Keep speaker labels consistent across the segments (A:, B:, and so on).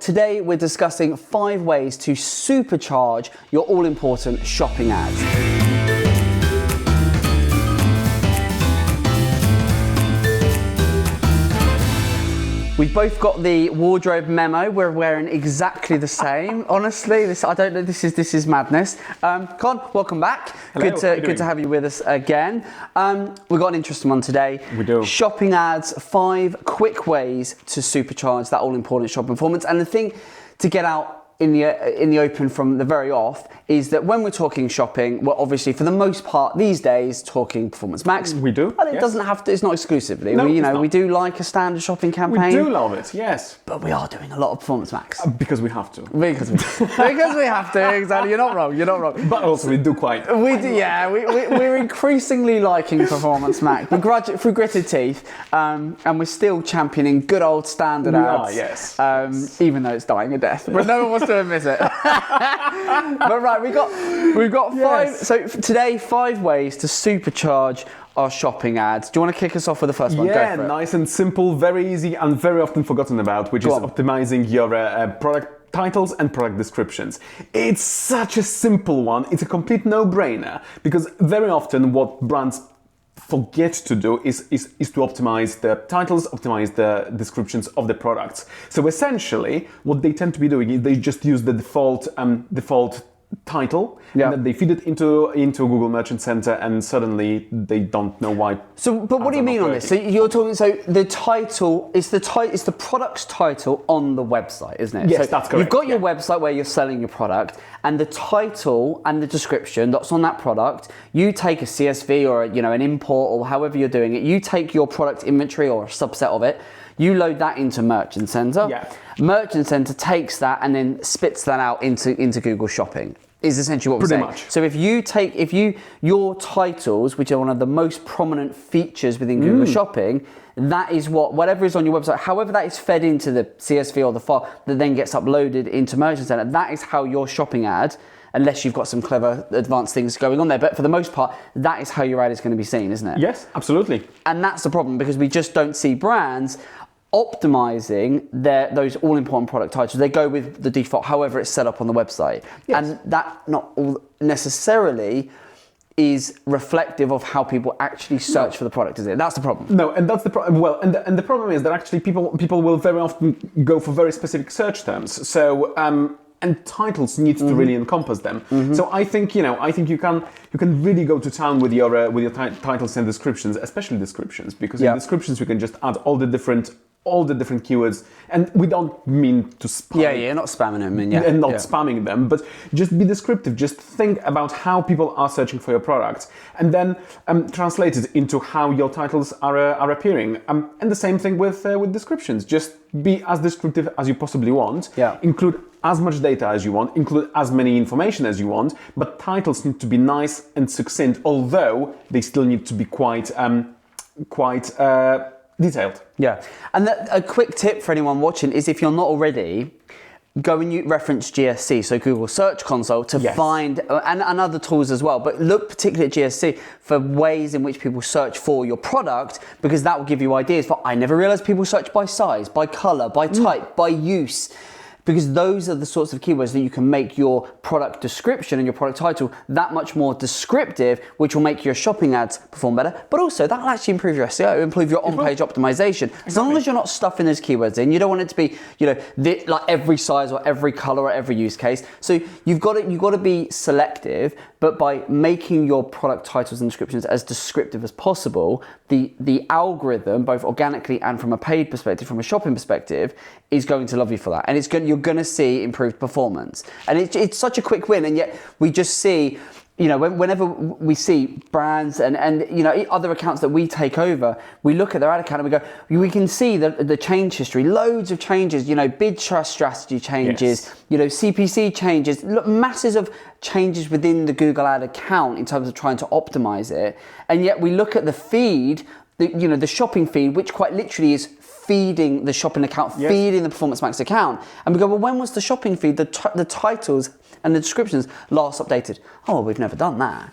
A: Today we're discussing 5 ways to supercharge your all-important shopping ads. We've both got the wardrobe memo. We're wearing exactly the same. Honestly, I don't know. This is madness. Con, welcome back.
B: Hello,
A: Good to have you with us again. We've got an interesting one today.
B: We do.
A: Shopping ads, 5 quick ways to supercharge that all-important shopping performance. And the thing to get out in the open from the very off is that when we're talking shopping, we're obviously for the most part these days talking Performance Max.
B: We do.
A: But it doesn't have to. It's not exclusively.
B: No,
A: we do like a standard shopping campaign.
B: We do love it. Yes.
A: But we are doing a lot of Performance Max.
B: Because we have to.
A: Because we have to. Exactly. You're not wrong.
B: But also we do quite.
A: We do. Yeah. We're increasingly liking Performance Max. We grudge it through gritted teeth, and we're still championing good old standard ads.
B: Yes.
A: Even though it's dying a death, but no one wants to admit it. But right, we've got 5.
B: Yes.
A: So today, 5 ways to supercharge our shopping ads. Do you want to kick us off with the first one?
B: Yeah,
A: Go for it.
B: nice and simple, very easy and very often forgotten about, which is optimizing your product titles and product descriptions. It's such a simple one. It's a complete no-brainer because very often what brands forget to do is to optimize the titles, optimize the descriptions of the products. So essentially, what they tend to be doing is they just use the default title, and then they feed it into Google Merchant Center, and suddenly they don't know why.
A: So, but what do you mean on this? So you're talking. So the title is the product's title on the website, isn't it?
B: Yes,
A: so
B: that's correct.
A: You've got your website where you're selling your product, and the title and the description that's on that product. You take a CSV or an import or however you're doing it. You take your product inventory or a subset of it. You load that into Merchant Center.
B: Yeah.
A: Merchant Center takes that and then spits that out into Google Shopping. Is essentially what we're saying.
B: Pretty much.
A: So your titles, which are one of the most prominent features within Google Shopping, that is whatever is on your website, however that is fed into the CSV or the file that then gets uploaded into Merchant Center, that is how your shopping ad, unless you've got some clever advanced things going on there, but for the most part, that is how your ad is going to be seen, isn't it?
B: Yes, absolutely.
A: And that's the problem because we just don't see brands optimizing those all-important product titles. They go with the default, however it's set up on the website. Yes. And that not all necessarily is reflective of how people actually search for the product, is it? That's the problem.
B: No, and that's the problem. Well, and the problem is that actually people will very often go for very specific search terms. So and titles need to really encompass them. So I think you can really go to town with your titles and descriptions, especially descriptions, because in descriptions you can just add all the different keywords, and we don't mean to spam.
A: Yeah, you're not spamming them,
B: and not spamming them, but just be descriptive. Just think about how people are searching for your product, and then translate it into how your titles are appearing. And the same thing with descriptions. Just be as descriptive as you possibly want.
A: Yeah.
B: Include as much data as you want. Include as many information as you want. But titles need to be nice and succinct, although they still need to be quite detailed.
A: Yeah, and a quick tip for anyone watching is if you're not already, go and reference GSC, so Google Search Console, to find, and other tools as well, but look particularly at GSC for ways in which people search for your product, because that will give you ideas for, I never realized people search by size, by color, by type, by use. Because those are the sorts of keywords that you can make your product description and your product title that much more descriptive, which will make your shopping ads perform better. But also, that will actually improve your SEO, improve your on-page optimization. Exactly. As long as you're not stuffing those keywords in, you don't want it to be, like every size or every color or every use case. So you've got to be selective, but by making your product titles and descriptions as descriptive as possible, the algorithm, both organically and from a paid perspective, from a shopping perspective, is going to love you for that. And you're going to see improved performance. And it's such a quick win, and yet we just see, whenever we see brands and other accounts that we take over, we look at their ad account and we go, we can see the change history, loads of changes, bid trust strategy changes, CPC changes, masses of changes within the Google ad account in terms of trying to optimize it. And yet we look at the feed, the shopping feed, which quite literally is feeding the shopping account, feeding the Performance Max account. And we go, well, when was the shopping feed, the titles and the descriptions last updated? Oh, well, we've never done that.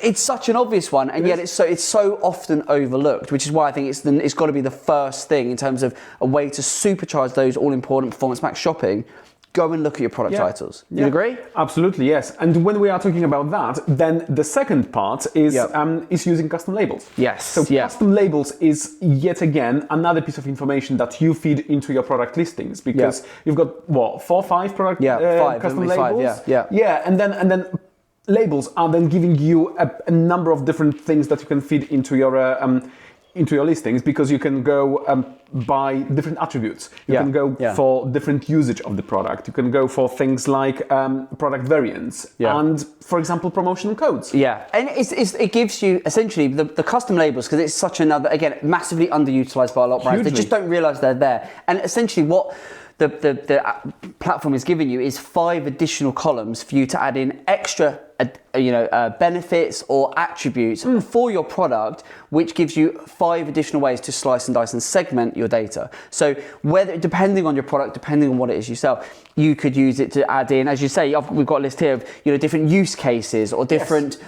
A: It's such an obvious one, and yet it's so often overlooked, which is why I think it's got to be the first thing in terms of a way to supercharge those all-important Performance Max shopping. Go and look at your product titles. You agree?
B: Absolutely, yes. And when we are talking about that, then the second part is using custom labels.
A: Yes.
B: So custom labels is yet again another piece of information that you feed into your product listings, because you've got 4 or 5 product custom labels. Yeah, and then labels are then giving you a number of different things that you can feed into your listings, because you can go by different attributes. You can go for different usage of the product. You can go for things like product variants and, for example, promotional codes.
A: Yeah, and it gives you essentially the custom labels, because it's such another, again, massively underutilized by a lot of brands. They just don't realize they're there. And essentially what the platform is giving you is 5 additional columns for you to add in extra benefits or attributes for your product, which gives you 5 additional ways to slice and dice and segment your data. So depending on your product, depending on what it is you sell, you could use it to add in, as you say, we've got a list here of different use cases or different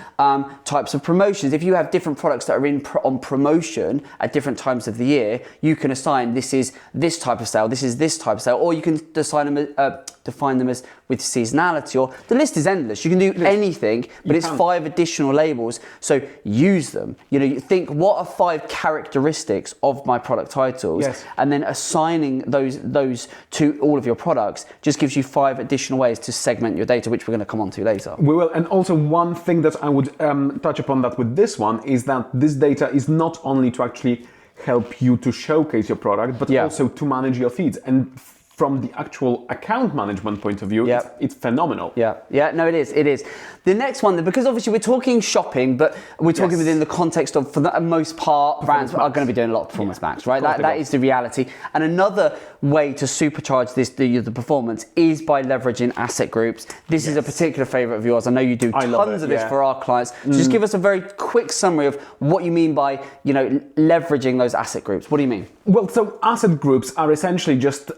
A: types of promotions. If you have different products that are on promotion at different times of the year, you can assign this is this type of sale, this is this type of sale, or you can define them as with seasonality, or the list is endless. You can do anything, but it's 5 additional labels, so use them. You think, what are 5 characteristics of my product titles, and then assigning those to all of your products just gives you 5 additional ways to segment your data, which we're going to come on to later.
B: We will. And also one thing that I would touch upon that with this one is that this data is not only to actually help you to showcase your product, but also to manage your feeds. And from the actual account management point of view, it's phenomenal.
A: No, it is. The next one, because obviously we're talking shopping, but we're talking within the context of, for the most part, brands are going to be doing a lot of Performance Max, right? That is the reality. And another way to supercharge the performance is by leveraging asset groups. This is a particular favorite of yours. I know you do tons of this for our clients. So just give us a very quick summary of what you mean by, leveraging those asset groups. What do you mean?
B: Well, so asset groups are essentially just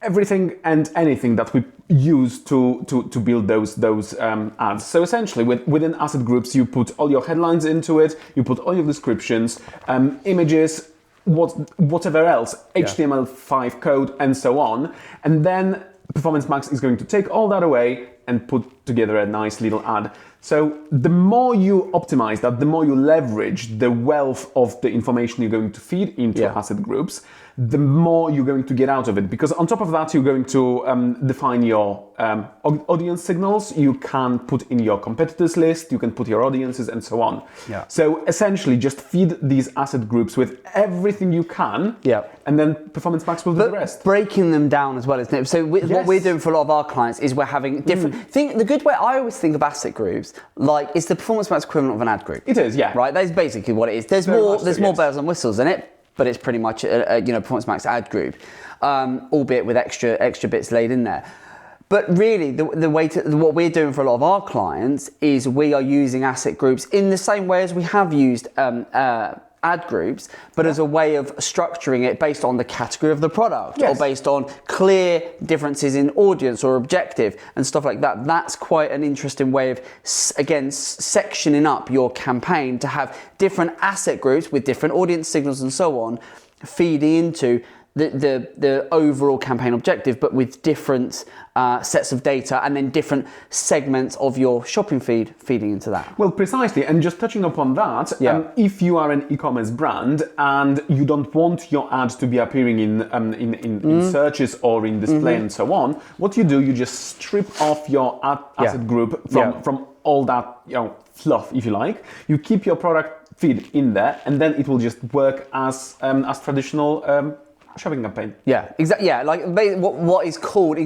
B: everything and anything that we use to build those ads. So essentially, within asset groups, you put all your headlines into it, you put all your descriptions, images, whatever else, HTML5 code, and so on. And then Performance Max is going to take all that away and put together a nice little ad. So the more you optimize that, the more you leverage the wealth of the information you're going to feed into asset groups, the more you're going to get out of it. Because on top of that, you're going to define your audience signals. You can put in your competitors list, you can put your audiences, and so on. So essentially, just feed these asset groups with everything you can, and then Performance Max will do the rest.
A: Breaking them down as well, isn't it? So what we're doing for a lot of our clients is we're having different... The good way I always think of asset groups, like, it's the Performance Max equivalent of an ad group.
B: It is,
A: Right? That's basically what it is. There's more bells and whistles in it, but it's pretty much a Performance Max ad group, albeit with extra bits laid in there. But really, what we're doing for a lot of our clients is we are using asset groups in the same way as we have used ad groups, but as a way of structuring it based on the category of the product or based on clear differences in audience or objective and stuff like that. That's quite an interesting way of, again, sectioning up your campaign to have different asset groups with different audience signals and so on, feeding into the overall campaign objective, but with different sets of data and then different segments of your shopping feed feeding into that.
B: Well, precisely. And just touching upon that, if you are an e-commerce brand and you don't want your ad to be appearing in searches or in display and so on, what you do, you just strip off your asset group from all that fluff, if you like. You keep your product feed in there, and then it will just work as traditional shopping campaign.
A: Exactly. Like what is called,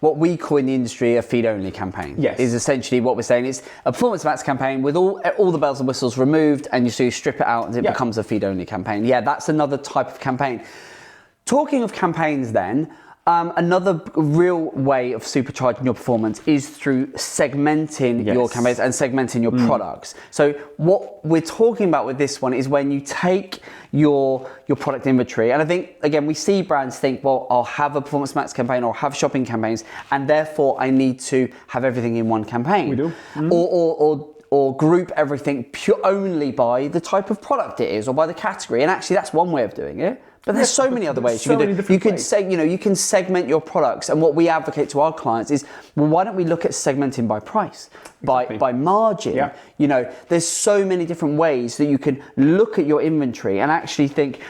A: what we call in the industry a feed-only campaign. Is essentially what we're saying. It's a Performance Max campaign with all the bells and whistles removed, and you strip it out and it becomes a feed-only campaign. That's another type of campaign. Talking of campaigns then, Another real way of supercharging your performance is through segmenting your campaigns and segmenting your products. So what we're talking about with this one is when you take your product inventory, and I think, again, we see brands think, well, I'll have a Performance Max campaign or have shopping campaigns, and therefore I need to have everything in one campaign.
B: We do.
A: Or group everything only by the type of product it is or by the category. And actually, that's one way of doing it. But there's so many other ways you can do. You can say, you can segment your products. And what we advocate to our clients is, well, why don't we look at segmenting by price, by margin? Yeah. There's so many different ways that you can look at your inventory and actually think,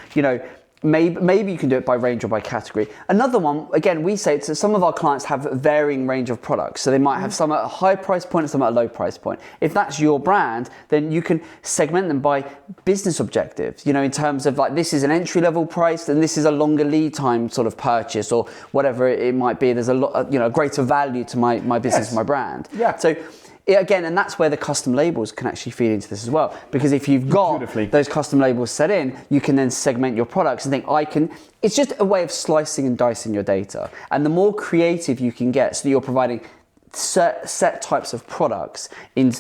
A: maybe you can do it by range or by category. Another one, again, we say it's that some of our clients have a varying range of products. So they might have some at a high price point and some at a low price point. If that's your brand, then you can segment them by business objectives, in terms of like, this is an entry level price and this is a longer lead time sort of purchase or whatever it might be. There's a lot, greater value to my business, my brand. Yeah. So again, and that's where the custom labels can actually feed into this as well. Because if you've got those custom labels set in, you can then segment your products and think, it's just a way of slicing and dicing your data. And the more creative you can get so that you're providing set types of products in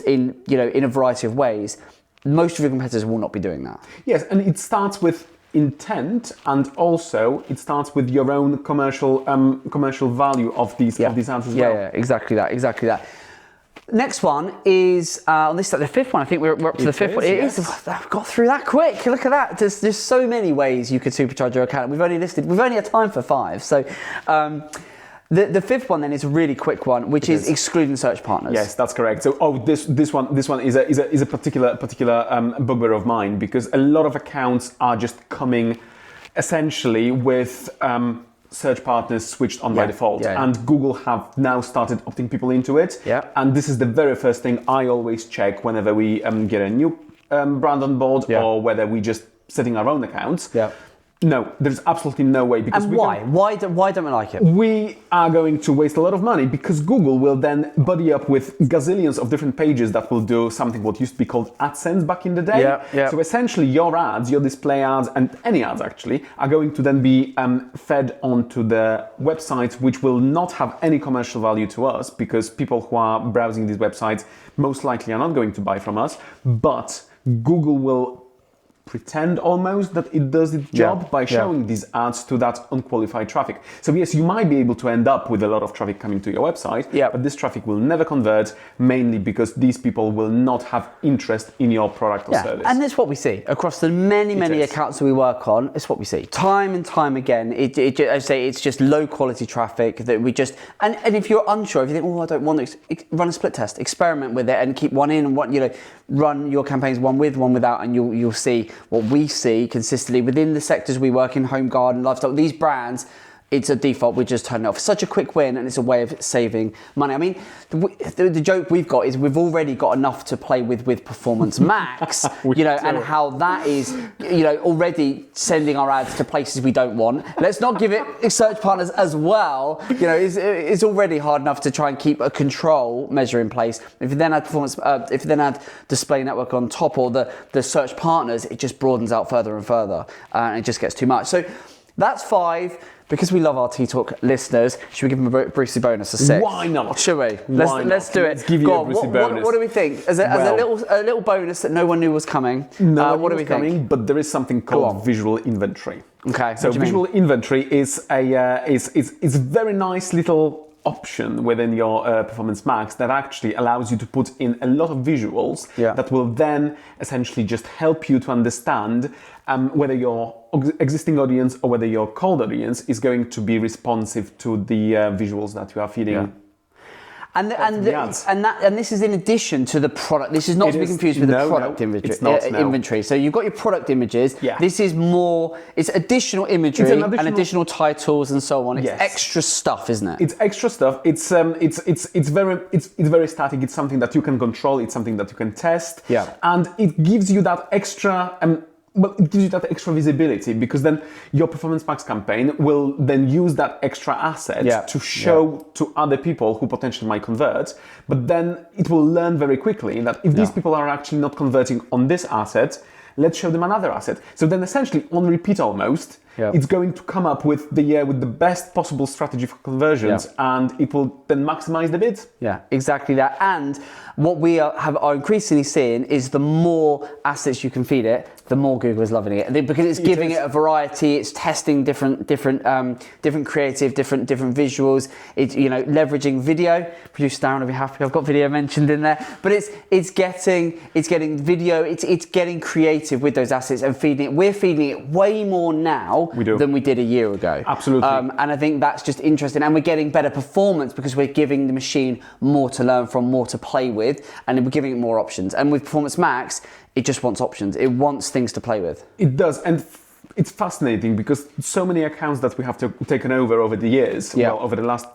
A: a variety of ways, most of your competitors will not be doing that.
B: Yes, and it starts with intent, and also it starts with your own commercial value of these ads as well.
A: Yeah, exactly that. Next one is on this, the fifth one. I think we're up to the fifth one. It is. I've got through that quick. Look at that. There's so many ways you could supercharge your account. We've only had time for 5. So the fifth one then is a really quick one, which is excluding search partners.
B: Yes, that's correct. So this one is a particular bugbear of mine, because a lot of accounts are just coming essentially with search partners switched on by default, and Google have now started opting people into it. And this is the very first thing I always check whenever we get a new brand on board, or whether we just setting our own accounts. No, there's absolutely no way. Because
A: why? Why don't we like it?
B: We are going to waste a lot of money, because Google will then buddy up with gazillions of different pages that will do something what used to be called AdSense back in the day. So essentially your ads, your display ads, and any ads actually, are going to then be fed onto the websites, which will not have any commercial value to us, because people who are browsing these websites most likely are not going to buy from us, but Google will pretend almost that it does its job by showing these ads to that unqualified traffic. So yes, you might be able to end up with a lot of traffic coming to your website, but this traffic will never convert, mainly because these people will not have interest in your product or service. And
A: that's what we see across the many accounts that we work on. It's what we see time and time again. I say it's just low quality traffic that we just, and if you're unsure, if you think, I don't want to, run a split test, experiment with it and keep one in and one, run your campaigns one with, one without, and you'll see what we see consistently within the sectors we work in, home, garden, lifestyle. These brands, it's a default, we just turn it off. Such a quick win, and it's a way of saving money. I mean, the joke we've got is we've already got enough to play with Performance Max, and how that is, already sending our ads to places we don't want. Let's not give it search partners as well. It's already hard enough to try and keep a control measure in place. If you then add if you then add display network on top, or the search partners, it just broadens out further and further, and it just gets too much. So that's 5. Because we love our T Talk listeners, should we give them a Brucey bonus, a 6?
B: Why not?
A: Should we? Let's do it.
B: Let's give you a Brucey bonus.
A: What do we think? As a little bonus that no one knew was coming. What do we think?
B: But there is something called visual inventory.
A: Okay.
B: So visual inventory is a very nice little option within your Performance Max that actually allows you to put in a lot of visuals that will then essentially just help you to understand whether your existing audience or whether your cold audience is going to be responsive to the visuals that you are feeding.
A: And this is in addition to the product. This is not to be confused with the product inventory. So you've got your product images. This is more. It's additional imagery and additional titles and so on. It's extra stuff, isn't it?
B: It's extra stuff. It's very static. It's something that you can control. It's something that you can test. And it gives you that extra. It gives you that extra visibility, because then your Performance Max campaign will then use that extra asset to show to other people who potentially might convert. But then it will learn very quickly that if these people are actually not converting on this asset, let's show them another asset. So then essentially on repeat almost, it's going to come up with the best possible strategy for conversions, and it will then maximize the bids.
A: Yeah, exactly that. And what we are increasingly seeing is the more assets you can feed it, the more Google is loving it, because it's giving it a variety. It's testing different creative, different visuals. It's leveraging video. Producer Darren will be happy. I've got video mentioned in there, but it's getting video. It's getting creative with those assets and feeding it. We're feeding it way more now than we did a year ago.
B: Absolutely.
A: And I think that's just interesting, and we're getting better performance because we're giving the machine more to learn from, more to play with, and we're giving it more options. And with Performance Max, it just wants options. It wants things to play with.
B: It does, and it's fascinating because so many accounts that we have taken over the years, over the last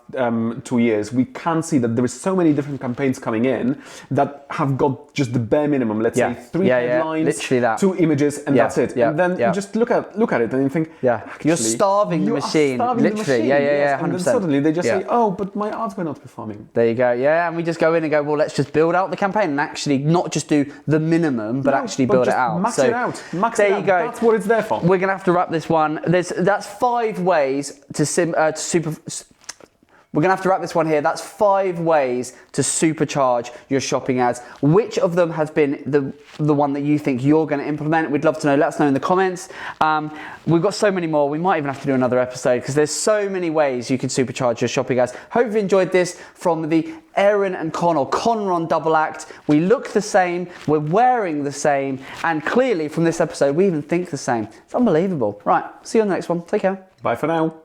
B: 2 years, we can see that there is so many different campaigns coming in that have got just the bare minimum. Let's say 3 headlines,
A: literally that.
B: 2 images, and that's it. And then you just look at it and you think,
A: you're starving the machine. Literally, 100%.
B: And then suddenly they just say, oh, but my ads were not performing.
A: There you go. Yeah, and we just go in and go, well, let's just build out the campaign and actually not just do the minimum, but actually build it out.
B: Max it out. There you go. That's what it's there for.
A: We're gonna have to wrap this one. That's 5 ways We're going to have to wrap this one here. That's 5 ways to supercharge your shopping ads. Which of them has been the one that you think you're going to implement? We'd love to know. Let us know in the comments. We've got so many more. We might even have to do another episode because there's so many ways you can supercharge your shopping ads. Hope you've enjoyed this from the Aaron and Conron double act. We look the same, we're wearing the same, and clearly from this episode we even think the same. It's unbelievable. Right, see you on the next one. Take care.
B: Bye for now.